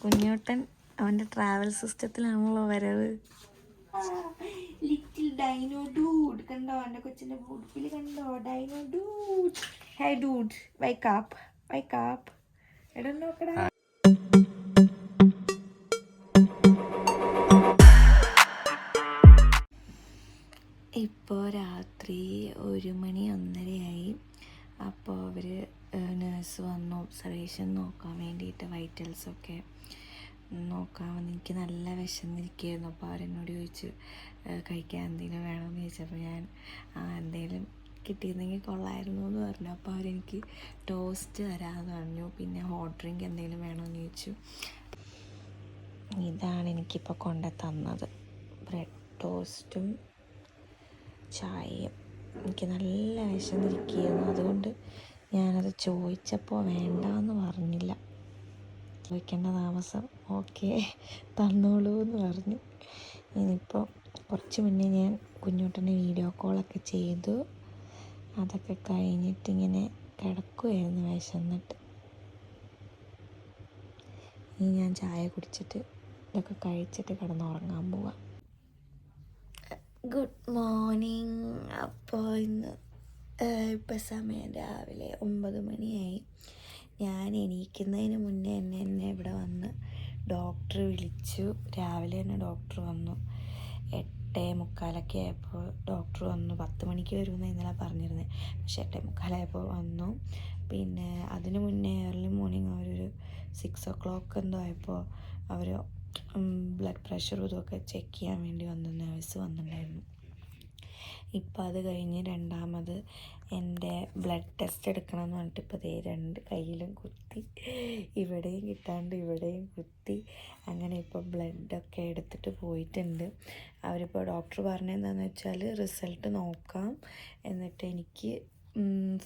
കുഞ്ഞോട്ടൻ അവൻ്റെ ട്രാവൽ സിസ്റ്റത്തിലാണല്ലോ വരവ്. Little dino dude കണ്ടോ? എൻ്റെ കൊച്ചിൻ്റെ ബൂട്ടിൽ കണ്ടോ? Dino dude. Hey dude, wake up, wake up. എടാ നോക്കടാ. ഇപ്പോൾ രാത്രി 1 മണി 1:30 അപ്പോൾ അവർ നേഴ്സ് വന്നു ഒബ്സർവേഷൻ നോക്കാൻ വേണ്ടിയിട്ട് വൈറ്റൽസൊക്കെ നോക്കാൻ വന്ന്. എനിക്ക് നല്ല വിശന്നിരിക്കുകയായിരുന്നു. അപ്പോൾ അവരെന്നോട് ചോദിച്ചു കഴിക്കാൻ എന്തെങ്കിലും വേണമെന്ന് ചോദിച്ചപ്പോൾ ഞാൻ എന്തെങ്കിലും കിട്ടിയിരുന്നെങ്കിൽ കൊള്ളായിരുന്നു എന്ന് പറഞ്ഞു. അപ്പോൾ അവരെനിക്ക് ടോസ്റ്റ് തരാമെന്ന് പറഞ്ഞു. പിന്നെ ഹോട്ട് ഡ്രിങ്ക് എന്തെങ്കിലും വേണമെന്ന് ചോദിച്ചു. ഇതാണ് എനിക്കിപ്പോൾ കൊണ്ട് തന്നത്, ബ്രെഡ് ടോസ്റ്റും ചായയും. എനിക്ക് നല്ല വിശന്നിരിക്കുകയായിരുന്നു, അതുകൊണ്ട് ഞാനത് ചോദിച്ചപ്പോൾ വേണ്ടാന്ന് പറഞ്ഞില്ല. ചോദിക്കേണ്ട താമസം, ഓക്കെ തന്നോളൂ എന്ന് പറഞ്ഞു. ഇനിയിപ്പോൾ കുറച്ച് മുന്നേ ഞാൻ കുഞ്ഞോട്ടനെ വീഡിയോ കോളൊക്കെ ചെയ്തു. അതൊക്കെ കഴിഞ്ഞിട്ടിങ്ങനെ കിടക്കുമായിരുന്നു വിശന്നിട്ട്. ഇനി ഞാൻ ചായ കുടിച്ചിട്ട് ഇതൊക്കെ കഴിച്ചിട്ട് കിടന്നുറങ്ങാൻ പോവാം. Good morning. അപ്പോൾ ഇന്ന് ഇപ്പം സമയം രാവിലെ 9 മണിയായി. ഞാൻ എണീക്കുന്നതിന് മുന്നേ എന്നെ ഇവിടെ വന്ന് ഡോക്ടർ വിളിച്ചു. രാവിലെ തന്നെ ഡോക്ടർ വന്നു. 8:45 ആയപ്പോൾ ഡോക്ടർ വന്നു. 10 മണിക്ക് വരുമെന്ന് ഇന്നലെ പറഞ്ഞിരുന്നത്, പക്ഷേ 8:45 വന്നു. പിന്നെ അതിന് മുന്നേ ഏർലി മോർണിംഗ് അവരൊരു 6 o'clock എന്തോ ആയപ്പോൾ അവർ ബ്ലഡ് പ്രഷറും ഇതൊക്കെ ചെക്ക് ചെയ്യാൻ വേണ്ടി വന്നു, നേഴ്സ് വന്നിട്ടുണ്ടായിരുന്നു. ഇപ്പം അത് കഴിഞ്ഞ് രണ്ടാമത് എൻ്റെ ബ്ലഡ് ടെസ്റ്റ് എടുക്കണമെന്ന് പറഞ്ഞിട്ട് ഇപ്പോൾ 2 കയ്യിലും കുത്തി, ഇവിടെയും കിട്ടാണ്ട് ഇവിടെയും കുത്തി. അങ്ങനെ ഇപ്പോൾ ബ്ലഡൊക്കെ എടുത്തിട്ട് പോയിട്ടുണ്ട്. അവരിപ്പോൾ ഡോക്ടർ പറഞ്ഞതെന്താണെന്ന് വെച്ചാൽ റിസൾട്ട് നോക്കാം, എന്നിട്ട് എനിക്ക്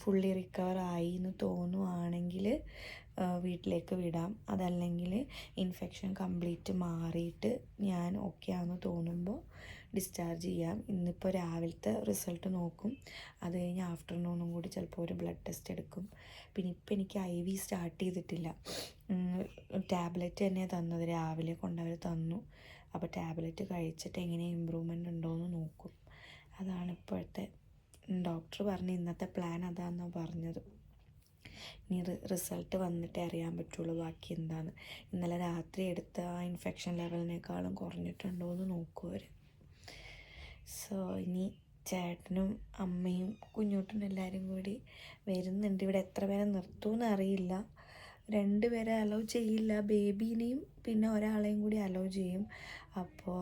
ഫുള്ളി റിക്കവർ ആയി എന്ന് തോന്നുവാണെങ്കിൽ വീട്ടിലേക്ക് വിടാം. അതല്ലെങ്കിൽ ഇൻഫെക്ഷൻ കംപ്ലീറ്റ് മാറിയിട്ട് ഞാൻ ഓക്കെ ആണെന്ന് തോന്നുമ്പോൾ ഡിസ്ചാർജ് ചെയ്യാം. ഇന്നിപ്പോൾ രാവിലത്തെ റിസൾട്ട് നോക്കും, അത് കഴിഞ്ഞ് ആഫ്റ്റർനൂണും കൂടി ചിലപ്പോൾ ഒരു ബ്ലഡ് ടെസ്റ്റ് എടുക്കും. പിന്നെ ഇപ്പം എനിക്ക് IV സ്റ്റാർട്ട് ചെയ്തിട്ടില്ല. ടാബ്ലറ്റ് തന്നെ തന്നത്, രാവിലെ കൊണ്ടവർ തന്നു. അപ്പോൾ ടാബ്ലറ്റ് കഴിച്ചിട്ട് എങ്ങനെ ഇമ്പ്രൂവ്മെൻ്റ് ഉണ്ടോയെന്ന് നോക്കും. അതാണ് ഇപ്പോഴത്തെ ഡോക്ടർ പറഞ്ഞ ഇന്നത്തെ പ്ലാൻ അതാണെന്നാണ് പറഞ്ഞത്. ഇനി റിസൾട്ട് വന്നിട്ടേ അറിയാൻ പറ്റുള്ളൂ ബാക്കി എന്താണ്. ഇന്നലെ രാത്രി എടുത്ത ആ ഇൻഫെക്ഷൻ ലെവലിനേക്കാളും കുറഞ്ഞിട്ടുണ്ടോ എന്ന് നോക്കും അവർ. സോ ഇനി ചേട്ടനും അമ്മയും കുഞ്ഞോട്ടനും എല്ലാവരും കൂടി വരുന്നുണ്ട്. ഇവിടെ എത്ര പേരെ നിർത്തുമെന്ന് അറിയില്ല. 2 പേരെ അലോ ചെയ്യില്ല, ബേബീനെയും പിന്നെ ഒരാളെയും കൂടി അലോ ചെയ്യും. അപ്പോൾ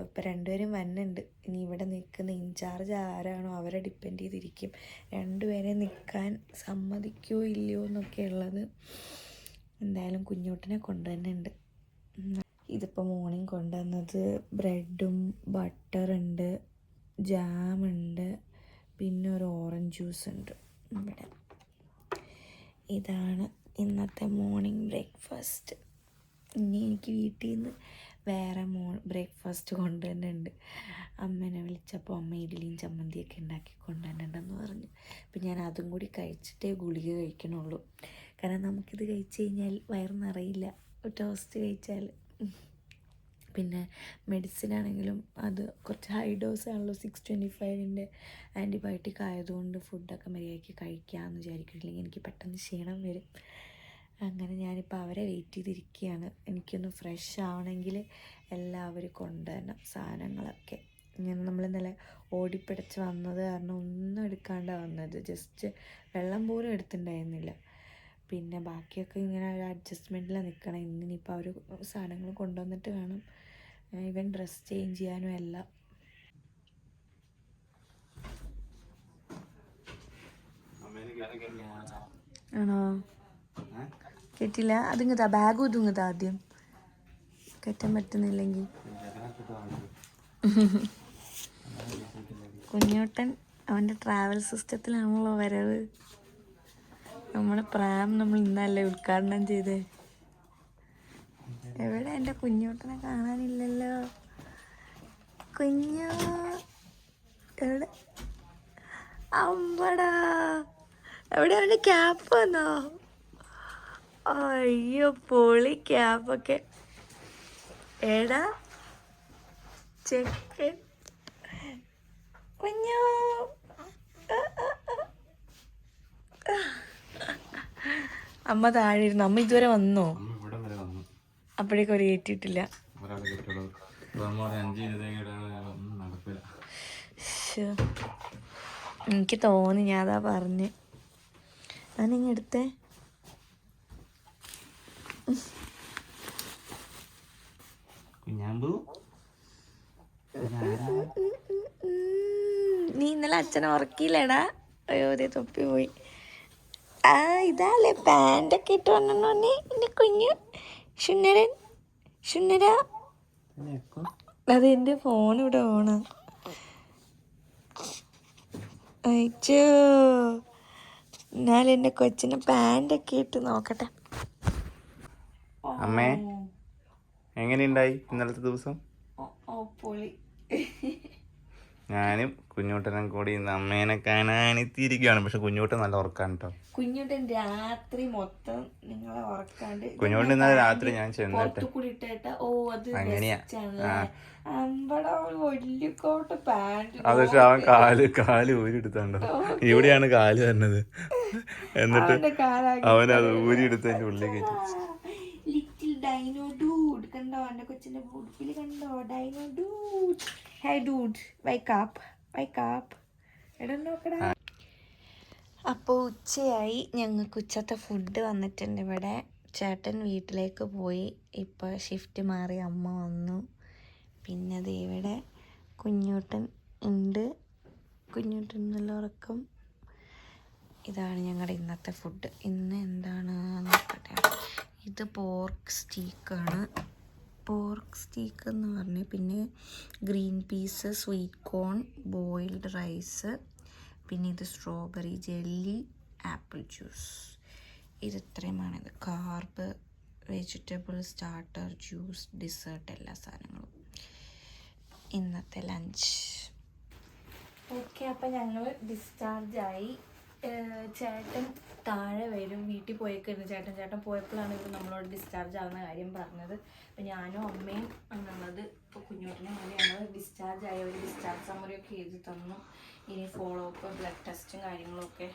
ഇപ്പോൾ 2 പേരും വന്നുണ്ട്. ഇനി ഇവിടെ നിൽക്കുന്ന ഇൻചാർജ് ആരാണോ അവരെ ഡിപ്പെൻഡ് ചെയ്തിരിക്കും 2 പേരെ നിൽക്കാൻ സമ്മതിക്കുമോ ഇല്ലയോ എന്നൊക്കെ ഉള്ളത്. എന്തായാലും കുഞ്ഞോട്ടിനെ കൊണ്ടുവന്നുണ്ട്. ഇതിപ്പോൾ മോർണിംഗ് കൊണ്ടുവന്നത് ബ്രെഡും ബട്ടറുണ്ട്, ജാമുണ്ട്, പിന്നെ ഒരു ഓറഞ്ച് ജ്യൂസ് ഉണ്ട് ഇവിടെ. ഇതാണ് ഇന്നത്തെ മോർണിംഗ് ബ്രേക്ക്ഫാസ്റ്റ്. ഇനി എനിക്ക് വീട്ടിൽ നിന്ന് വേറെ ബ്രേക്ക്ഫാസ്റ്റ് കൊണ്ടുവരുന്നുണ്ട്. അമ്മേനെ വിളിച്ചപ്പോൾ അമ്മ ഇഡ്ഡലിയും ചമ്മന്തിയൊക്കെ ഉണ്ടാക്കി കൊണ്ടുവരുന്നുണ്ടെന്ന് പറഞ്ഞു. അപ്പം ഞാൻ അതും കൂടി കഴിച്ചിട്ടേ ഗുളിക കഴിക്കണുള്ളൂ. കാരണം നമുക്കിത് കഴിച്ച് കഴിഞ്ഞാൽ വയറ് നിറയില്ല, ടോസ്റ്റ് കഴിച്ചാൽ. പിന്നെ മെഡിസിൻ ആണെങ്കിലും അത് കുറച്ച് ഹൈ ഡോസ് ആണല്ലോ, 625 ആൻറ്റിബയോട്ടിക് ആയതുകൊണ്ട് ഫുഡൊക്കെ മര്യാദയ്ക്ക് കഴിക്കാമെന്ന് വിചാരിക്കുന്നില്ലെങ്കിൽ എനിക്ക് പെട്ടെന്ന് ക്ഷീണം വരും. അങ്ങനെ ഞാനിപ്പോൾ അവരെ വെയിറ്റ് ചെയ്തിരിക്കുകയാണ്. എനിക്കൊന്ന് ഫ്രഷ് ആവണമെങ്കിൽ എല്ലാവരും കൊണ്ടുവരണം സാധനങ്ങളൊക്കെ. നമ്മൾ ഇന്നലെ ഓടിപ്പിടച്ച് വന്നത് കാരണം ഒന്നും എടുക്കാണ്ടാണ് വന്നത്. ജസ്റ്റ് വെള്ളം പോലും എടുത്തിട്ടുണ്ടായിരുന്നില്ല. പിന്നെ ബാക്കിയൊക്കെ ഇങ്ങനെ ഒരു അഡ്ജസ്റ്റ്മെൻറ്റിലാണ് നിൽക്കണം. ഇന്നിപ്പോൾ അവർ സാധനങ്ങൾ കൊണ്ടുവന്നിട്ട് വേണം ഇവൻ ഡ്രസ്സ് ചേഞ്ച് ചെയ്യാനും എല്ലാം. ആണോ? കേട്ടില്ല. അതിങ്ങതാ ബാഗ് ഒതുങ്ങതാ ആദ്യം, കയറ്റാൻ പറ്റുന്നില്ലെങ്കിൽ. കുഞ്ഞോട്ടൻ അവൻ്റെ ട്രാവൽ സിസ്റ്റത്തിലാണല്ലോ വരവ്. നമ്മുടെ പ്രാം നമ്മൾ ഇന്നല്ലേ ഉദ്ഘാടനം ചെയ്തേ. എവിടെ എൻ്റെ കുഞ്ഞോട്ടനെ കാണാനില്ലല്ലോ. കുഞ്ഞു എവിടെ? അമ്പടാ, എവിടെ അവൻ്റെ ക്യാപ്പ് വന്നോ? അയ്യോ പൊളി ക്യാബൊക്കെ. എടാ ചെക്കൻ കുഞ്ഞോ. അമ്മ താഴെ ഇരുന്നു. അമ്മ ഇതുവരെ വന്നോ? അപ്പോഴേക്കും ഒരു കയറ്റിയിട്ടില്ല. എനിക്ക് തോന്നി, ഞാൻ അതാ പറഞ്ഞ്. ഞാനിങ്ങ എടുത്തേ. നീ ഇന്നലെ അച്ഛനെ ഉറക്കിയില്ലേടാ? അയ്യോ അതേ തൊപ്പി പോയി. ആ ഇതാല്ലേ പാൻറ്റൊക്കെ ഇട്ട് വന്നോ നീ എന്റെ കുഞ്ഞ് ശുന്നരൻ. ശുന്നര അതെന്റെ ഫോൺ ഇവിടെ ഓണ. അയച്ചോ എന്നാലും എന്റെ കൊച്ചിന് പാൻറ്റൊക്കെ ഇട്ട് നോക്കട്ടെ. അമ്മേ എങ്ങനെയുണ്ടായി ഇന്നലത്തെ ദിവസം? പൊളി. ഞാനും കുഞ്ഞൂട്ടനും കൂടി ഇന്ന് അമ്മേനെ കാണാനെത്തിയിരിക്കുകയാണ്. പക്ഷെ കുഞ്ഞൂട്ടൻ നല്ല ഉറക്കാണ് കേട്ടോ. കുഞ്ഞൂട്ടൻ രാത്രി മൊത്തം നിങ്ങളെ ഉറക്കാണ്ട്. കുഞ്ഞൂട്ടൻ ഇന്നലെ രാത്രി ഞാൻ ചെന്നിട്ട് അങ്ങനെയാ. അത് പക്ഷെ അവൻ കാല് ഊരിയെടുത്താണ്ടോ. ഇവിടെയാണ് കാല് തന്നത്. എന്നിട്ട് അവനത് ഊരിയെടുത്ത് അതിന്റെ ഉള്ളിൽ കയറ്റി. ലിറ്റിൽ ഡൈനോ ഡൂഡ് കണ്ടോ? എന്റെ കൊച്ചിന്റെ ബൂട്ടിൽ കണ്ടോ? Dino dude. Hey dude wake up, wake up. എടാ നോക്കടാ. അപ്പോൾ ഉച്ചയായി. ഞങ്ങൾക്ക് ഉച്ചത്തെ ഫുഡ് വന്നിട്ടുണ്ട് ഇവിടെ. ചേട്ടൻ വീട്ടിലേക്ക് പോയി. ഇപ്പോൾ ഷിഫ്റ്റ് മാറി അമ്മ വന്നു. പിന്നെ അത് ഇവിടെ കുഞ്ഞൂട്ടൻ ഉണ്ട്. കുഞ്ഞൂട്ടൻ നല്ല ഉറക്കം. ഇതാണ് ഞങ്ങളുടെ ഇന്നത്തെ ഫുഡ്. ഇന്ന് എന്താണ് നോക്കട്ടെ. ഇത് പോർക്ക് സ്റ്റീക്കാണ്. പോർക്ക് സ്റ്റീക്ക് എന്ന് പറഞ്ഞ് പിന്നെ green peas, sweet corn, boiled rice, പിന്നെ ഇത് സ്ട്രോബെറി ജെല്ലി, ആപ്പിൾ ജ്യൂസ്. ഇത് ഇത്രയുമാണിത്. Carb, vegetable, starter, juice, dessert, എല്ലാ സാധനങ്ങളും. ഇന്നത്തെ ലഞ്ച്. ഓക്കെ, അപ്പം ഞങ്ങൾ ഡിസ്ചാർജായി. ചേട്ടൻ താഴെ വരും. വീട്ടിൽ പോയേക്കായിരുന്നു ചേട്ടൻ പോയപ്പോഴാണ് ഇവർ നമ്മളോട് ഡിസ്ചാർജ് ആവുന്ന കാര്യം പറഞ്ഞത്. അപ്പം ഞാനും അമ്മയും എന്നുള്ളത് ഇപ്പോൾ കുഞ്ഞോട്ടിനെ വേണ്ടി ഞങ്ങൾ ഡിസ്ചാർജായി. ഒരു ഡിസ്ചാർജ് സമ്മറിയൊക്കെ എഴുതി തന്നു. ഇനി ഫോളോ അപ്പ്, ബ്ലഡ് ടെസ്റ്റും കാര്യങ്ങളൊക്കെ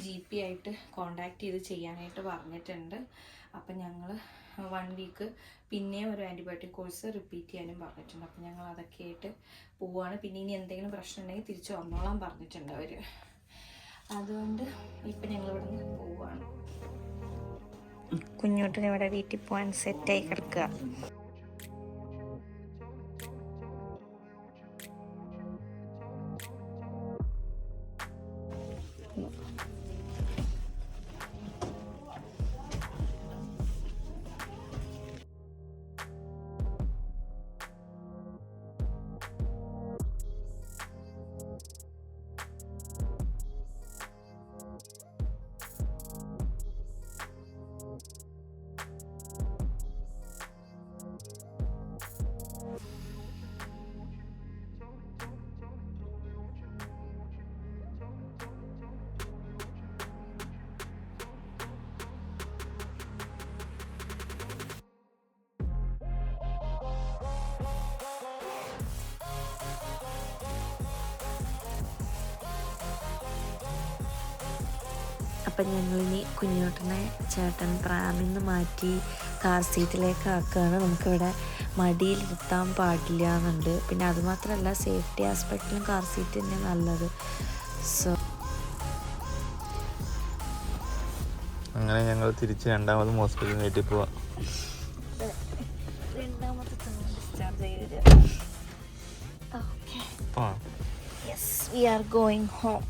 GP ആയിട്ട് കോണ്ടാക്ട് ചെയ്ത് ചെയ്യാനായിട്ട് പറഞ്ഞിട്ടുണ്ട്. അപ്പം ഞങ്ങൾ 1 വീക്ക് പിന്നെയും ഒരു ആൻറ്റിബയോട്ടിക് കോഴ്സ് റിപ്പീറ്റ് ചെയ്യാനും പറഞ്ഞിട്ടുണ്ട്. അപ്പം ഞങ്ങൾ അതൊക്കെ ആയിട്ട് പോവുകയാണ്. പിന്നെ ഇനി എന്തെങ്കിലും പ്രശ്നം ഉണ്ടെങ്കിൽ തിരിച്ചു വന്നോളാൻ പറഞ്ഞിട്ടുണ്ട് അവർ. അതുകൊണ്ട് ഇപ്പം ഞങ്ങളിവിടെ നിന്ന് പോവുകയാണ്. കുഞ്ഞോട്ടിന് ഇവിടെ വീട്ടിൽ പോകാൻ സെറ്റായി കിടക്കുക. അപ്പം ഞങ്ങളിനി കുഞ്ഞോട്ടനെ ചേട്ടൻ പ്രാമിൽ നിന്ന് മാറ്റി കാർ സീറ്റിലേക്ക് ആക്കുകയാണ്. നമുക്കിവിടെ മടിയിലിരുത്താൻ പാടില്ല എന്നുണ്ട്. പിന്നെ അതുമാത്രമല്ല സേഫ്റ്റി ആസ്പെക്റ്റിലും കാർ സീറ്റ് തന്നെ നല്ലത്. സോ അങ്ങനെ ഞങ്ങൾ തിരിച്ച് രണ്ടാമതും ഹോസ്പിറ്റലിൽ വീട്ടിൽ പോവാം. രണ്ടാമത്തെ ഡിസ്ചാർജ് ചെയ്ത്. Okay, yes, we are going home.